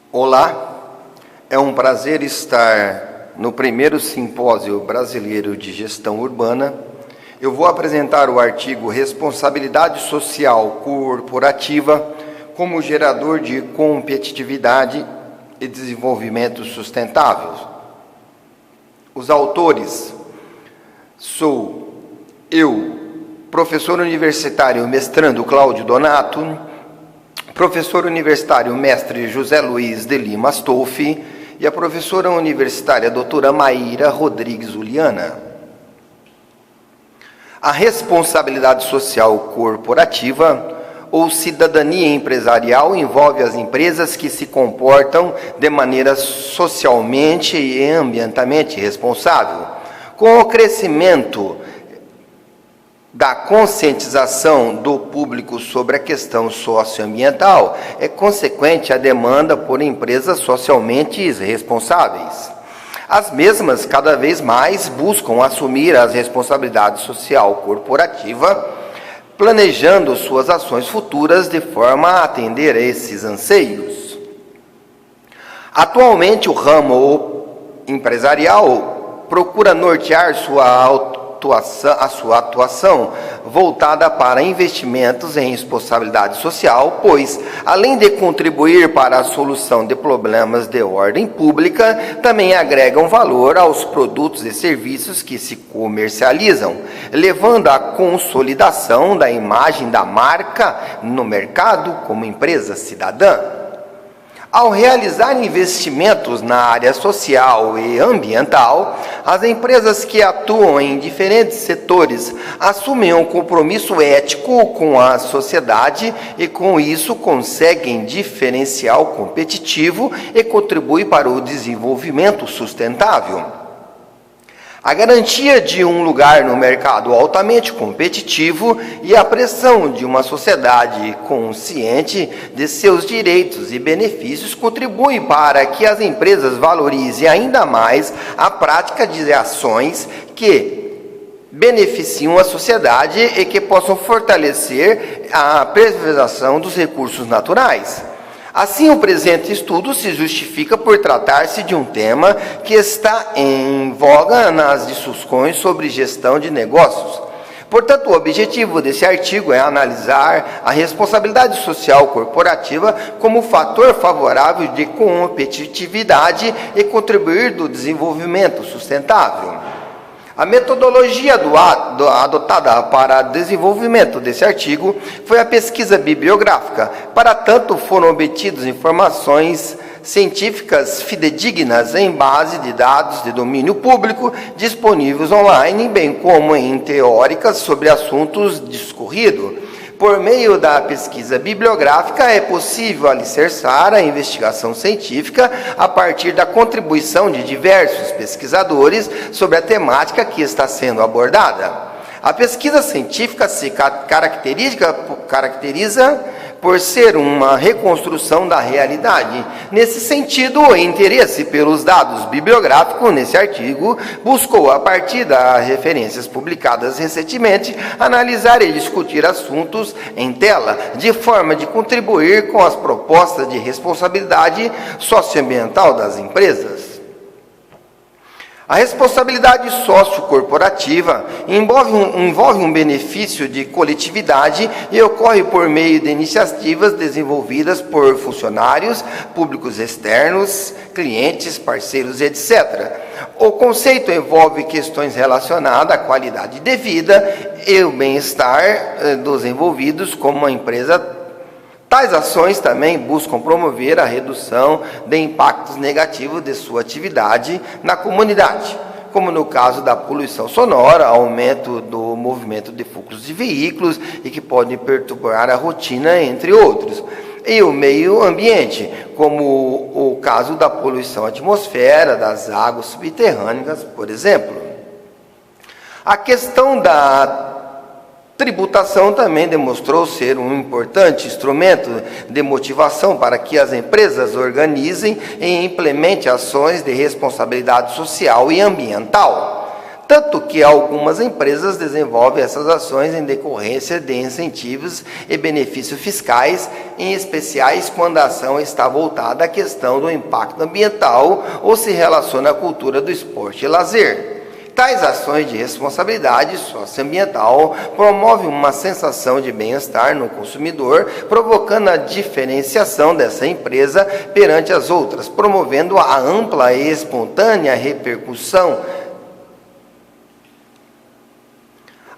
Olá, é um prazer estar no primeiro Simpósio Brasileiro de Gestão Urbana. Eu vou apresentar o artigo Responsabilidade Social Corporativa como gerador de competitividade e desenvolvimento sustentável. Os autores sou eu, professor universitário mestrando Cláudio Donato, professor universitário mestre José Luiz de Lima Astolfi e a professora universitária doutora Maíra Rodrigues Uliana. A responsabilidade social corporativa ou cidadania empresarial envolve as empresas que se comportam de maneira socialmente e ambientalmente responsável. Com o crescimento da conscientização do público sobre a questão socioambiental, é consequente a demanda por empresas socialmente responsáveis. As mesmas, cada vez mais, buscam assumir as responsabilidades social corporativa, planejando suas ações futuras de forma a atender a esses anseios. Atualmente, o ramo empresarial procura nortear a sua atuação voltada para investimentos em responsabilidade social, pois, além de contribuir para a solução de problemas de ordem pública, também agregam valor aos produtos e serviços que se comercializam, levando à consolidação da imagem da marca no mercado como empresa cidadã. Ao realizar investimentos na área social e ambiental, as empresas que atuam em diferentes setores assumem um compromisso ético com a sociedade e, com isso, conseguem diferencial competitivo e contribuem para o desenvolvimento sustentável. A garantia de um lugar no mercado altamente competitivo e a pressão de uma sociedade consciente de seus direitos e benefícios contribuem para que as empresas valorizem ainda mais a prática de ações que beneficiam a sociedade e que possam fortalecer a preservação dos recursos naturais. Assim, o presente estudo se justifica por tratar-se de um tema que está em voga nas discussões sobre gestão de negócios. Portanto, o objetivo desse artigo é analisar a responsabilidade social corporativa como fator favorável de competitividade e contribuir do desenvolvimento sustentável. A metodologia adotada para o desenvolvimento desse artigo foi a pesquisa bibliográfica. Para tanto, foram obtidas informações científicas fidedignas em base de dados de domínio público disponíveis online, bem como em teóricas sobre assuntos discorridos. Por meio da pesquisa bibliográfica, é possível alicerçar a investigação científica a partir da contribuição de diversos pesquisadores sobre a temática que está sendo abordada. A pesquisa científica se caracteriza por ser uma reconstrução da realidade. Nesse sentido, o interesse pelos dados bibliográficos nesse artigo buscou, a partir das referências publicadas recentemente, analisar e discutir assuntos em tela, de forma de contribuir com as propostas de responsabilidade socioambiental das empresas. A responsabilidade sociocorporativa envolve um benefício de coletividade e ocorre por meio de iniciativas desenvolvidas por funcionários, públicos externos, clientes, parceiros, etc. O conceito envolve questões relacionadas à qualidade de vida e o bem-estar dos envolvidos como uma empresa. Tais ações também buscam promover a redução de impactos negativos de sua atividade na comunidade, como no caso da poluição sonora, aumento do movimento de fluxos de veículos e que podem perturbar a rotina, entre outros. E o meio ambiente, como o caso da poluição atmosfera, das águas subterrâneas, por exemplo. A questão da tributação também demonstrou ser um importante instrumento de motivação para que as empresas organizem e implementem ações de responsabilidade social e ambiental. tanto que algumas empresas desenvolvem essas ações em decorrência de incentivos e benefícios fiscais, em especiais quando a ação está voltada à questão do impacto ambiental ou se relaciona à cultura do esporte e lazer. Tais ações de responsabilidade socioambiental promovem uma sensação de bem-estar no consumidor, provocando a diferenciação dessa empresa perante as outras, promovendo a ampla e espontânea repercussão.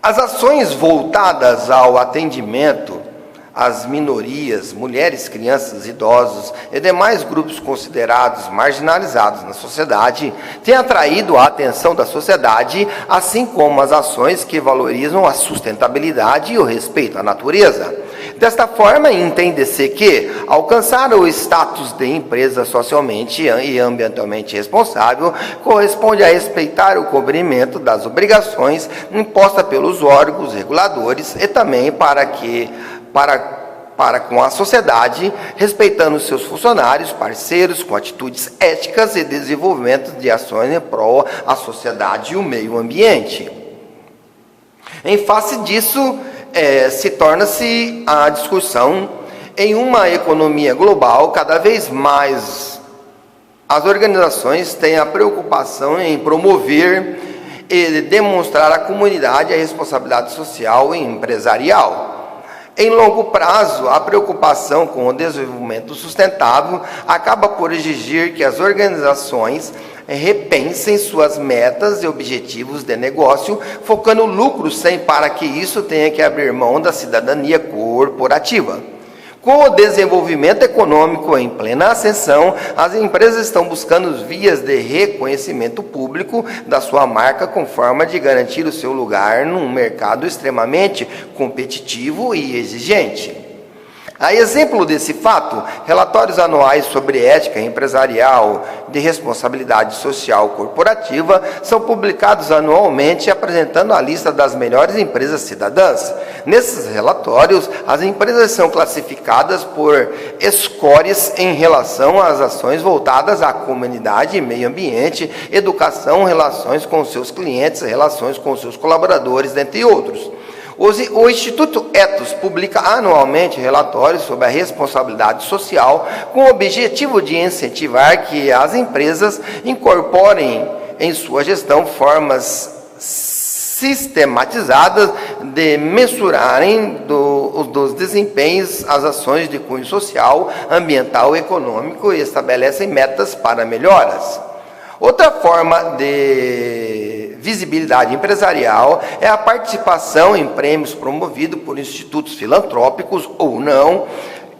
As ações voltadas ao atendimento às minorias, mulheres, crianças, idosos e demais grupos considerados marginalizados na sociedade, têm atraído a atenção da sociedade, assim como as ações que valorizam a sustentabilidade e o respeito à natureza. Desta forma, entende-se que alcançar o status de empresa socialmente e ambientalmente responsável corresponde a respeitar o cumprimento das obrigações impostas pelos órgãos reguladores e também para com a sociedade, respeitando seus funcionários, parceiros, com atitudes éticas e desenvolvimento de ações em prol à sociedade e o meio ambiente. Em face disso, se torna-se a discussão em uma economia global, cada vez mais as organizações têm a preocupação em promover e demonstrar à comunidade a responsabilidade social e empresarial. Em longo prazo, a preocupação com o desenvolvimento sustentável acaba por exigir que as organizações repensem suas metas e objetivos de negócio, focando lucro para que isso tenha que abrir mão da cidadania corporativa. Com o desenvolvimento econômico em plena ascensão, as empresas estão buscando vias de reconhecimento público da sua marca com forma de garantir o seu lugar num mercado extremamente competitivo e exigente. A exemplo desse fato, relatórios anuais sobre ética empresarial de responsabilidade social corporativa são publicados anualmente apresentando a lista das melhores empresas cidadãs. Nesses relatórios, as empresas são classificadas por scores em relação às ações voltadas à comunidade e meio ambiente, educação, relações com seus clientes, relações com seus colaboradores, dentre outros. O Instituto Ethos publica anualmente relatórios sobre a responsabilidade social com o objetivo de incentivar que as empresas incorporem em sua gestão formas sistematizadas de mensurarem dos desempenhos as ações de cunho social, ambiental e econômico e estabelecem metas para melhoras. Outra forma de visibilidade empresarial é a participação em prêmios promovidos por institutos filantrópicos ou não,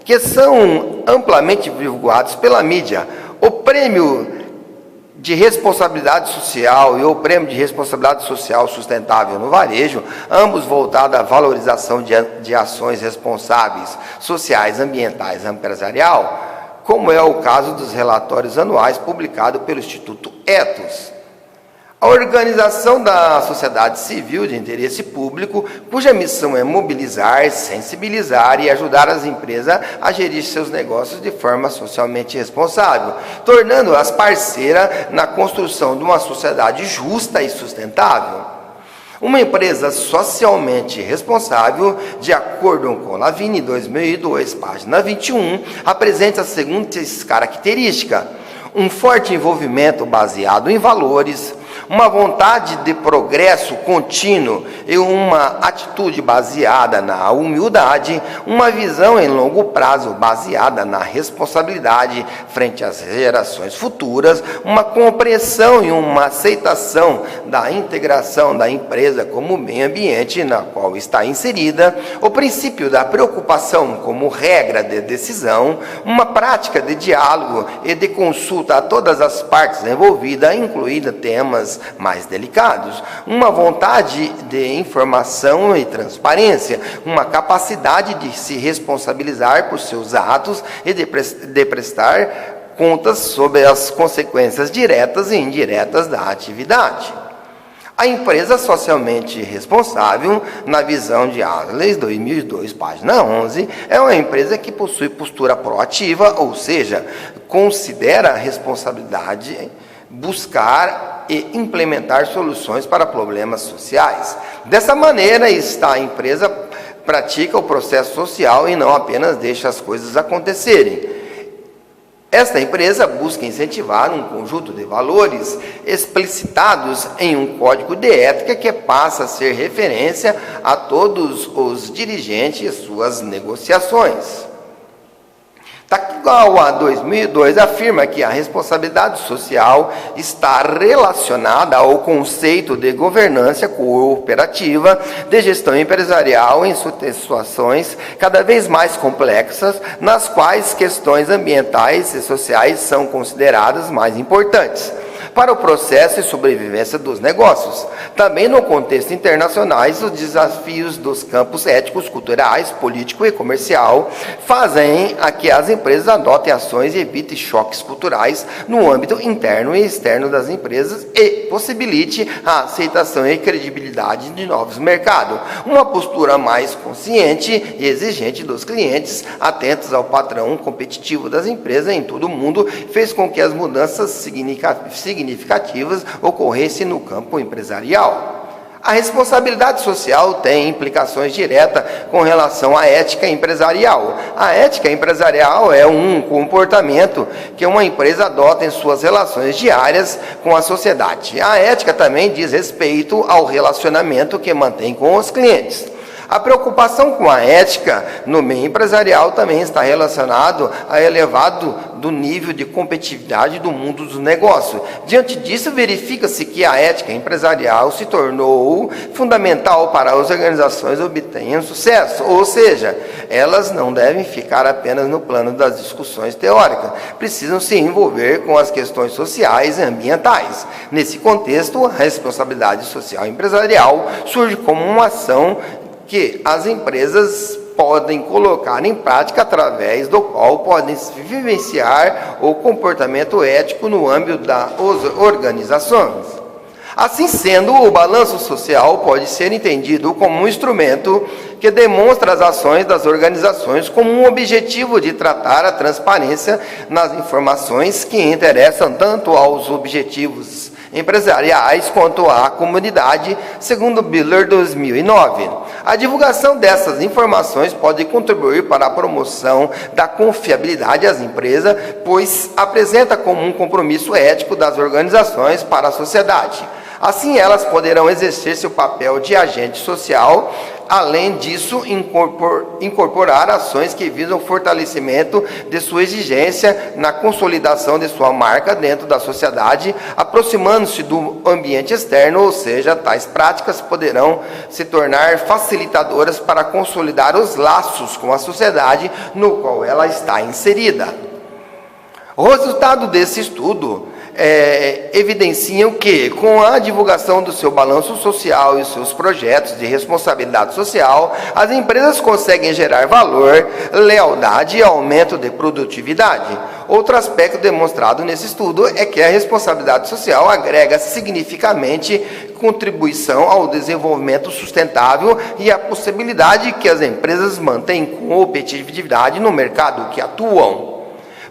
que são amplamente divulgados pela mídia. O Prêmio de Responsabilidade Social e o Prêmio de Responsabilidade Social Sustentável no Varejo, ambos voltados à valorização de ações responsáveis, sociais, ambientais e empresarial, como é o caso dos relatórios anuais publicados pelo Instituto Ethos. A organização da sociedade civil de interesse público, cuja missão é mobilizar, sensibilizar e ajudar as empresas a gerir seus negócios de forma socialmente responsável, tornando-as parceiras na construção de uma sociedade justa e sustentável. Uma empresa socialmente responsável, de acordo com Lavigne 2002, página 21, apresenta as seguintes características: um forte envolvimento baseado em valores, uma vontade de progresso contínuo e uma atitude baseada na humildade, uma visão em longo prazo baseada na responsabilidade frente às gerações futuras, uma compreensão e uma aceitação da integração da empresa como meio ambiente na qual está inserida, o princípio da preocupação como regra de decisão, uma prática de diálogo e de consulta a todas as partes envolvidas, incluindo temas mais delicados, uma vontade de informação e transparência, uma capacidade de se responsabilizar por seus atos e de prestar contas sobre as consequências diretas e indiretas da atividade. A empresa socialmente responsável, na visão de Adler, 2002, página 11, é uma empresa que possui postura proativa, ou seja, considera a responsabilidade buscar e implementar soluções para problemas sociais. Dessa maneira, a empresa pratica o processo social e não apenas deixa as coisas acontecerem. Esta empresa busca incentivar um conjunto de valores explicitados em um código de ética que passa a ser referência a todos os dirigentes e suas negociações. Takawa 2002 afirma que a responsabilidade social está relacionada ao conceito de governança cooperativa, de gestão empresarial em situações cada vez mais complexas, nas quais questões ambientais e sociais são consideradas mais importantes para o processo e sobrevivência dos negócios. Também no contexto internacional, os desafios dos campos éticos, culturais, político e comercial fazem a que as empresas adotem ações e evitem choques culturais no âmbito interno e externo das empresas e possibilite a aceitação e credibilidade de novos mercados. Uma postura mais consciente e exigente dos clientes, atentos ao padrão competitivo das empresas em todo o mundo, fez com que as mudanças significativas ocorressem no campo empresarial. A responsabilidade social tem implicações diretas com relação à ética empresarial. A ética empresarial é um comportamento que uma empresa adota em suas relações diárias com a sociedade. A ética também diz respeito ao relacionamento que mantém com os clientes. A preocupação com a ética no meio empresarial também está relacionado a elevado do nível de competitividade do mundo dos negócios. Diante disso, verifica-se que a ética empresarial se tornou fundamental para as organizações obterem sucesso, ou seja, elas não devem ficar apenas no plano das discussões teóricas, precisam se envolver com as questões sociais e ambientais. Nesse contexto, a responsabilidade social empresarial surge como uma ação que as empresas podem colocar em prática através do qual podem vivenciar o comportamento ético no âmbito das organizações. Assim sendo, o balanço social pode ser entendido como um instrumento que demonstra as ações das organizações como um objetivo de tratar a transparência nas informações que interessam tanto aos objetivos empresariais quanto à comunidade, segundo Biller 2009. A divulgação dessas informações pode contribuir para a promoção da confiabilidade às empresas, pois apresenta como um compromisso ético das organizações para a sociedade. Assim, elas poderão exercer seu papel de agente social. Além disso, incorporar ações que visam o fortalecimento de sua exigência na consolidação de sua marca dentro da sociedade, aproximando-se do ambiente externo, ou seja, tais práticas poderão se tornar facilitadoras para consolidar os laços com a sociedade no qual ela está inserida. O resultado desse estudo evidenciam que, com a divulgação do seu balanço social e seus projetos de responsabilidade social, as empresas conseguem gerar valor, lealdade e aumento de produtividade. Outro aspecto demonstrado nesse estudo é que a responsabilidade social agrega significativamente contribuição ao desenvolvimento sustentável e a possibilidade que as empresas mantenham competitividade no mercado que atuam.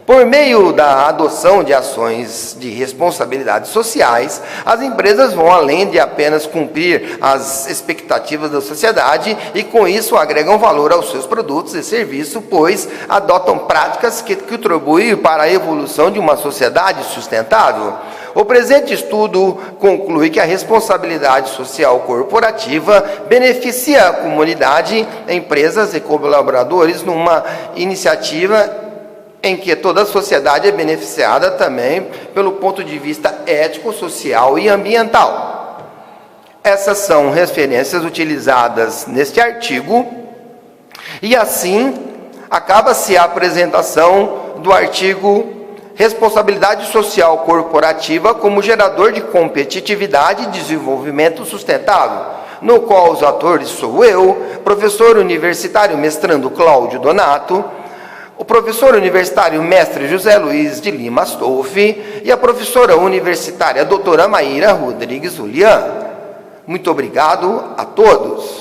Por meio da adoção de ações de responsabilidades sociais, as empresas vão além de apenas cumprir as expectativas da sociedade e, com isso, agregam valor aos seus produtos e serviços, pois adotam práticas que contribuem para a evolução de uma sociedade sustentável. O presente estudo conclui que a responsabilidade social corporativa beneficia a comunidade, empresas e colaboradores numa iniciativa em que toda a sociedade é beneficiada também pelo ponto de vista ético, social e ambiental. Essas são referências utilizadas neste artigo, e assim acaba-se a apresentação do artigo Responsabilidade Social Corporativa como gerador de competitividade e desenvolvimento sustentável, no qual os atores sou eu, professor universitário mestrando Cláudio Donato, o professor universitário mestre José Luiz de Lima Astolfi e a professora universitária doutora Maíra Rodrigues Julian. Muito obrigado a todos.